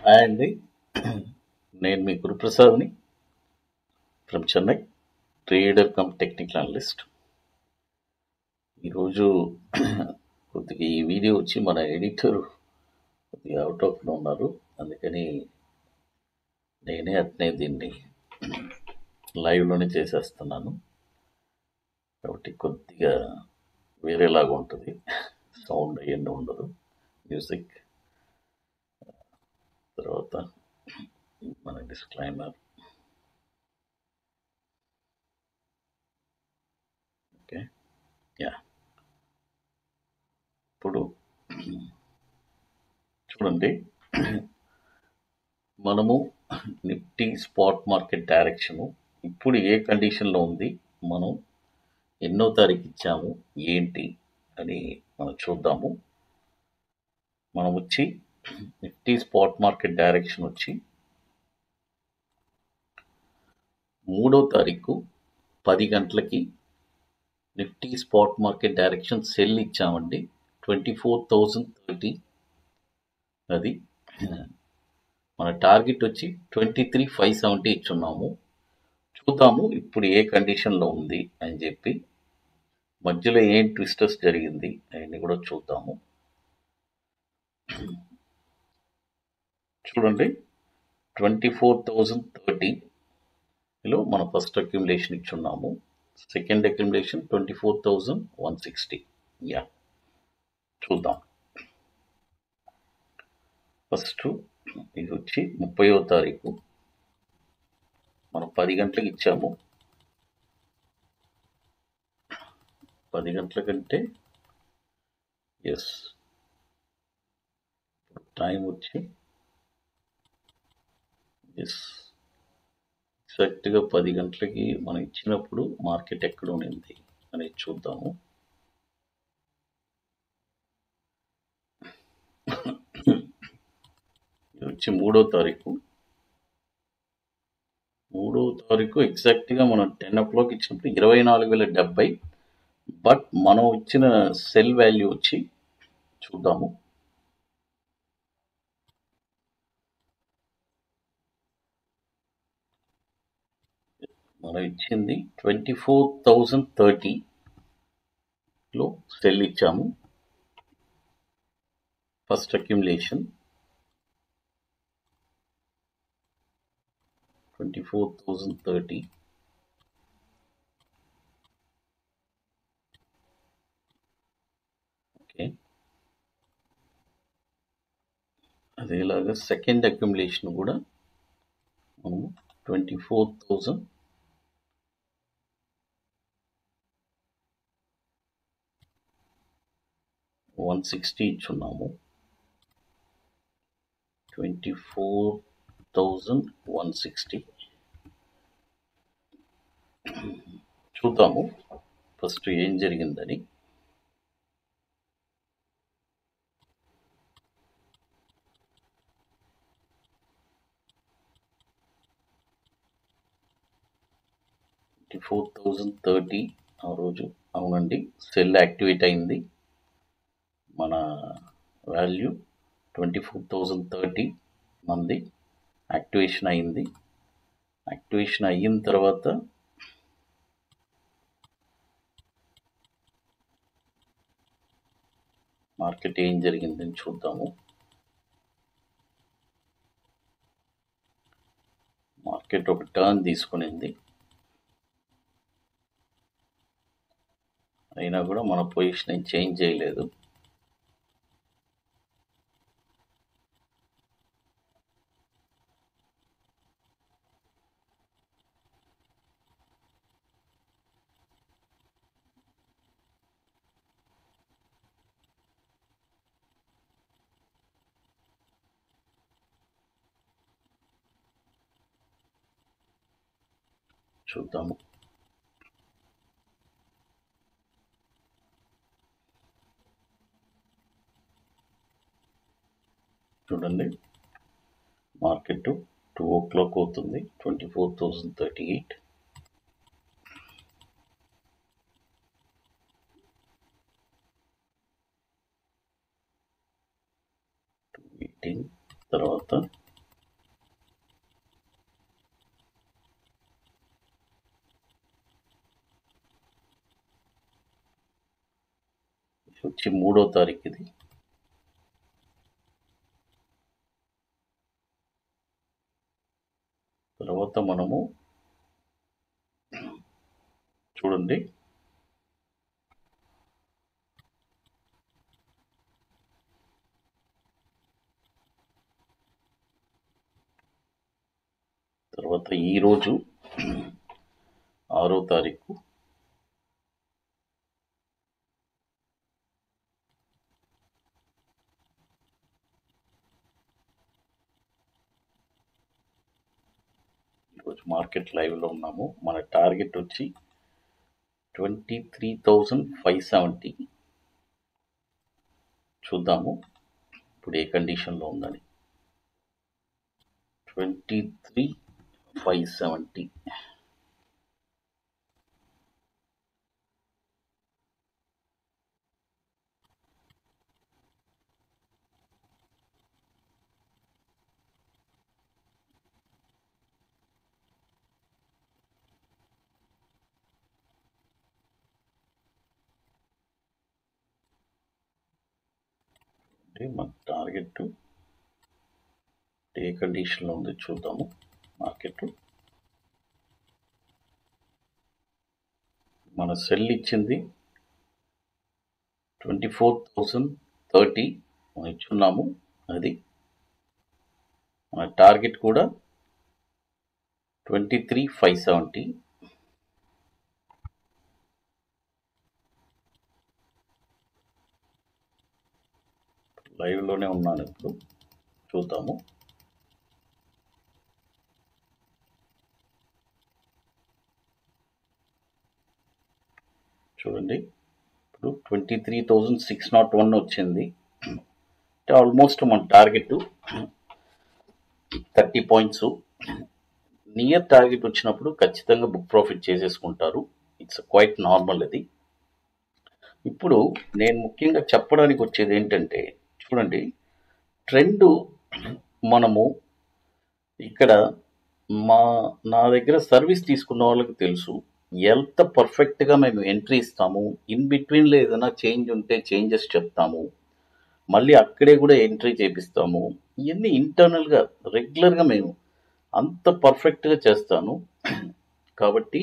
Hi అండి. నేను మీ గురుప్రసాద్ని from Chennai, trader cum technical analyst. ఈరోజు కొద్దిగా ఈ వీడియో వచ్చి మన ఎడిటర్ కొద్దిగా అవుట్ ఆఫ్లో ఉన్నారు, అందుకని నేనే అట్నే దీన్ని లైవ్లోనే చేసేస్తున్నాను. కాబట్టి కొద్దిగా వేరేలాగా ఉంటుంది, సౌండ్ అవన్నీ ఉండదు, మ్యూజిక్. తర్వాత మన డిస్క్లైమర్. Okay, yeah. ఇప్పుడు చూడండి, మనము నిఫ్టీ స్పాట్ మార్కెట్ డైరెక్షను ఇప్పుడు ఏ కండిషన్లో ఉంది, మనం ఎన్నో తారీఖు ఇచ్చాము ఏంటి అని మనం చూద్దాము. మనం వచ్చి నిఫ్టీ స్పాట్ మార్కెట్ డైరెక్షన్ వచ్చి 3వ తారీఖు 10 గంటలకి Nifty spot market direction cell ఇచ్చామండి, 24,030. అది మన టార్గెట్ వచ్చి 23,570 ఇచ్చున్నాము. చూద్దాము ఇప్పుడు ఏ కండిషన్లో ఉంది అని చెప్పి, మధ్యలో ఏం ట్విస్టర్స్ జరిగింది అవన్నీ కూడా చూద్దాము. చూడండి, 24,030లో మన ఫస్ట్ అక్యుములేషన్ ఇచ్చున్నాము, సెకండ్ అక్యుములేషన్ 24,160. యా, చూద్దాం. ఫస్ట్ ఇది వచ్చి 30వ తారీఖు మనం 10 గంటలకు ఇచ్చాము. 10 గంటల కంటే ఎస్ టైం వచ్చి ఎస్ ఎగ్జాక్ట్గా 10 గంటలకి మనం ఇచ్చినప్పుడు మార్కెట్ ఎక్కడ ఉంది అనేది చూద్దాము. ఇది వచ్చి 3వ తారీఖు. 3వ తారీఖు ఎగ్జాక్ట్గా మనం 10 o'clock ఇచ్చినప్పుడు 24,070. బట్ మనం ఇచ్చిన సెల్ వాల్యూ వచ్చి చూద్దాము. మనం ఇచ్చింది 24,030లో సెల్ ఇచ్చాము, ఫస్ట్ అక్యుములేషన్ 24,030. ఓకే, అదేలాగా సెకండ్ అక్యుములేషన్ కూడా మనము 24,160 ఇచ్చున్నాము. 24,160 చూద్దాము ఫస్ట్ ఏం జరిగిందని. $24,030 ఆ రోజు, అవునండి, సెల్ యాక్టివేట్ అయింది. మన వాల్యూ 24,030 మంది యాక్టివేషన్ అయింది. యాక్టివేషన్ అయిన తర్వాత మార్కెట్ ఏం జరిగిందని చూద్దాము. మార్కెట్ ఒక టర్న్ తీసుకునింది, అయినా కూడా మన పొజిషన్ ఏం చేంజ్ చేయలేదు. చూద్దాము. చూడండి, మార్కెట్ 2 o'clock అవుతుంది, 24,038. తర్వాత వచ్చి 3వ తారీఖు ఇది. తర్వాత మనము చూడండి తర్వాత ఈరోజు 6వ తారీఖు ఈరోజు మార్కెట్ లైవ్లో ఉన్నాము. మన టార్గెట్ వచ్చి 23,570. చూద్దాము ఇప్పుడు ఏ కండిషన్లో ఉందని. 23,570. మన టార్గెట్ ఏ కండిషన్లో ఉంది చూద్దాము. మార్కెట్ మన సెల్ ఇచ్చింది 24,030 మనం ఇచ్చున్నాము. అది మన టార్గెట్ కూడా 23,570. లైవ్లోనే ఉన్నాను ఇప్పుడు, చూద్దాము. చూడండి ఇప్పుడు 23,601 వచ్చింది. ఆల్మోస్ట్ మన టార్గెట్ 30 పాయింట్స్. నియర్ టార్గెట్ వచ్చినప్పుడు ఖచ్చితంగా బుక్ ప్రాఫిట్ చేసేసుకుంటారు. ఇట్స్ క్వైట్ నార్మల్ అది. ఇప్పుడు నేను ముఖ్యంగా చెప్పడానికి వచ్చేది ఏంటంటే, చూడండి ట్రెండ్ మనము ఇక్కడ నా దగ్గర సర్వీస్ తీసుకున్న వాళ్ళకి తెలుసు ఎంత పర్ఫెక్ట్గా మేము ఎంట్రీ ఇస్తాము. ఇన్ బిట్వీన్లో ఏదైనా చేంజ్ ఉంటే చేంజెస్ చెప్తాము, మళ్ళీ అక్కడే కూడా ఎంట్రీ చేపిస్తాము. ఇవన్నీ ఇంటర్నల్గా రెగ్యులర్గా మేము అంత పర్ఫెక్ట్గా చేస్తాను. కాబట్టి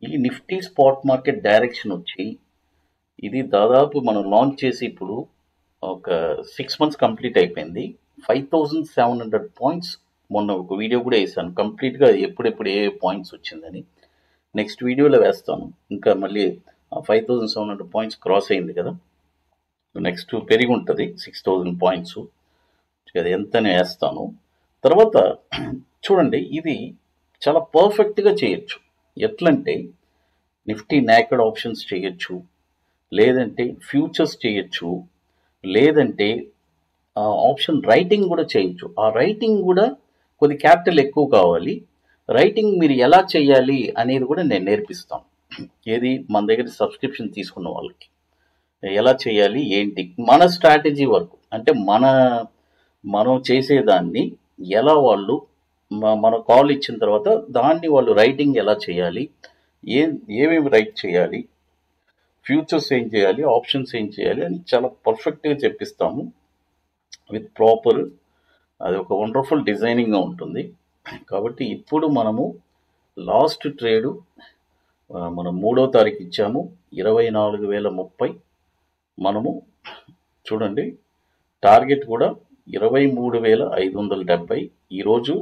ఈ నిఫ్టీ స్పాట్ మార్కెట్ డైరెక్షన్ వచ్చి ఇది దాదాపు మనం లాంచ్ చేసి ఇప్పుడు ఒక 6 months కంప్లీట్ అయిపోయింది. 5,700 పాయింట్స్. మొన్న ఒక వీడియో కూడా వేసాను కంప్లీట్గా ఎప్పుడెప్పుడు ఏ పాయింట్స్ వచ్చిందని. నెక్స్ట్ వీడియోలో వేస్తాను. ఇంకా మళ్ళీ 5,700 పాయింట్స్ క్రాస్ అయింది కదా, నెక్స్ట్ పెరిగి ఉంటుంది 6,000 పాయింట్స్. అది ఎంతనే వేస్తాను. తర్వాత చూడండి ఇది చాలా పర్ఫెక్ట్గా చేయొచ్చు. ఎట్లంటే నిఫ్టీ నేకెడ్ ఆప్షన్స్ చేయొచ్చు, లేదంటే ఫ్యూచర్స్ చేయొచ్చు, లేదంటే ఆప్షన్ రైటింగ్ కూడా చేయొచ్చు. ఆ రైటింగ్ కూడా కొద్ది క్యాపిటల్ ఎక్కువ కావాలి. రైటింగ్ మీరు ఎలా చేయాలి అనేది కూడా నేను నేర్పిస్తాను. ఏది మన దగ్గర సబ్స్క్రిప్షన్ తీసుకున్న వాళ్ళకి ఎలా చేయాలి ఏంటి, మన స్ట్రాటజీ వరకు అంటే మనం చేసేదాన్ని ఎలా వాళ్ళు మన కాల్ ఇచ్చిన తర్వాత దాన్ని వాళ్ళు రైటింగ్ ఎలా చేయాలి, ఏమేమి రైట్ చేయాలి, ఫ్యూచర్స్ ఏం చేయాలి, ఆప్షన్స్ ఏం చేయాలి అని చాలా పర్ఫెక్ట్గా చెప్పిస్తాము విత్ ప్రాపర్. అది ఒక వండర్ఫుల్ డిజైనింగ్గా ఉంటుంది. కాబట్టి ఇప్పుడు మనము లాస్ట్ ట్రేడు మనం 3వ తారీఖు ఇచ్చాము 24,030. మనము చూడండి టార్గెట్ కూడా 23,570. ఈరోజు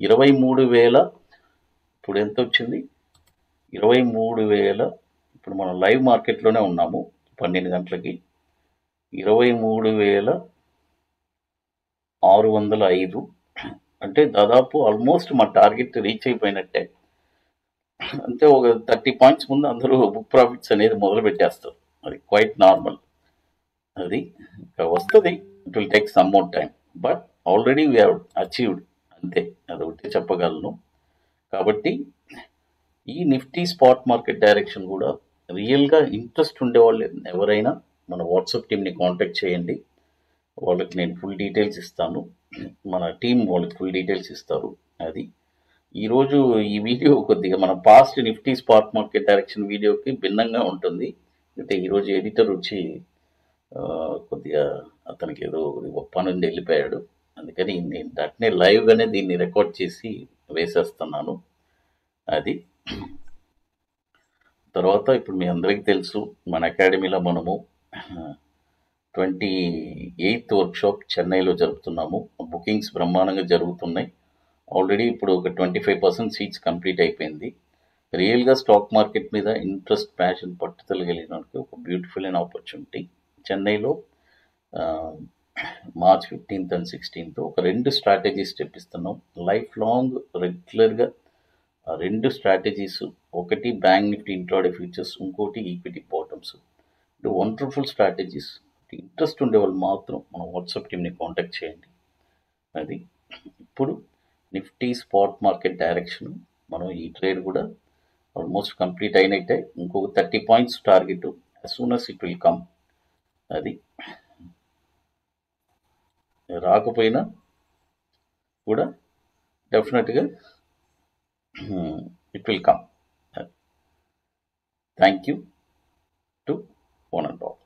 23,000. ఇప్పుడు ఎంత వచ్చింది 23,000. ఇప్పుడు మనం లైవ్ మార్కెట్లోనే ఉన్నాము 12 గంటలకి. 23,605 అంటే దాదాపు ఆల్మోస్ట్ మా టార్గెట్ రీచ్ అయిపోయినట్టే. అంటే ఒక 30 పాయింట్స్ ముందు అందరూ బుక్ ప్రాఫిట్స్ అనేది మొదలు పెట్టేస్తారు. అది క్వైట్ నార్మల్. అది వస్తుంది, it will take some more time, but already we have achieved. అంతే, అది ఒకటి చెప్పగలను. కాబట్టి ఈ నిఫ్టీ స్పాట్ మార్కెట్ డైరెక్షన్ కూడా రియల్గా ఇంట్రెస్ట్ ఉండేవాళ్ళు ఎవరైనా మన వాట్సాప్ టీమ్ని కాంటాక్ట్ చేయండి. వాళ్ళకి నేను ఫుల్ డీటెయిల్స్ ఇస్తాను, మన టీం వాళ్ళకి ఫుల్ డీటెయిల్స్ ఇస్తారు. అది ఈరోజు ఈ వీడియో కొద్దిగా మన past Nifty spot market direction వీడియోకి భిన్నంగా ఉంటుంది. అయితే ఈరోజు ఎడిటర్ వచ్చి కొద్దిగా అతనికి ఏదో పని నుండి వెళ్ళిపోయాడు. అందుకని నేను అట్నే లైవ్గానే దీన్ని రికార్డ్ చేసి వేసేస్తున్నాను. అది తర్వాత ఇప్పుడు మీ అందరికీ తెలుసు మన అకాడమీలో మనము 28th వర్క్షాప్ చెన్నైలో జరుపుతున్నాము. బుకింగ్స్ బ్రహ్మాండంగా జరుగుతున్నాయి. ఆల్రెడీ ఇప్పుడు ఒక 25% సీట్స్ కంప్లీట్ అయిపోయింది. రియల్గా స్టాక్ మార్కెట్ మీద ఇంట్రెస్ట్, ప్యాషన్, పట్టుదల కలిగిన వాళ్ళకి ఒక బ్యూటిఫుల్ అయిన ఆపర్చునిటీ. చెన్నైలో మార్చ్ 15th అండ్ 16th ఒక 2 స్ట్రాటజీస్ చెప్పిస్తున్నాం. లైఫ్ లాంగ్ రెగ్యులర్గా 2 స్ట్రాటజీస్, ఒకటి బ్యాంక్ నిఫ్టీ ఇంట్రాడే ఫ్యూచర్స్, ఇంకోటి equity bottoms. Wonderful strategies. Interest ఉండే వాళ్ళు మాత్రం మన వాట్సాప్ టీమ్ని కాంటాక్ట్ చేయండి. అది ఇప్పుడు నిఫ్టీ స్పాట్ మార్కెట్ డైరెక్షన్ మనం ఈ ట్రేడ్ కూడా ఆల్మోస్ట్ కంప్లీట్ అయినట్టే. ఇంకొక 30 points target as soon as it will come. అది రాకపోయినా కూడా డెఫినెట్గా it will come. Thank you to one and all.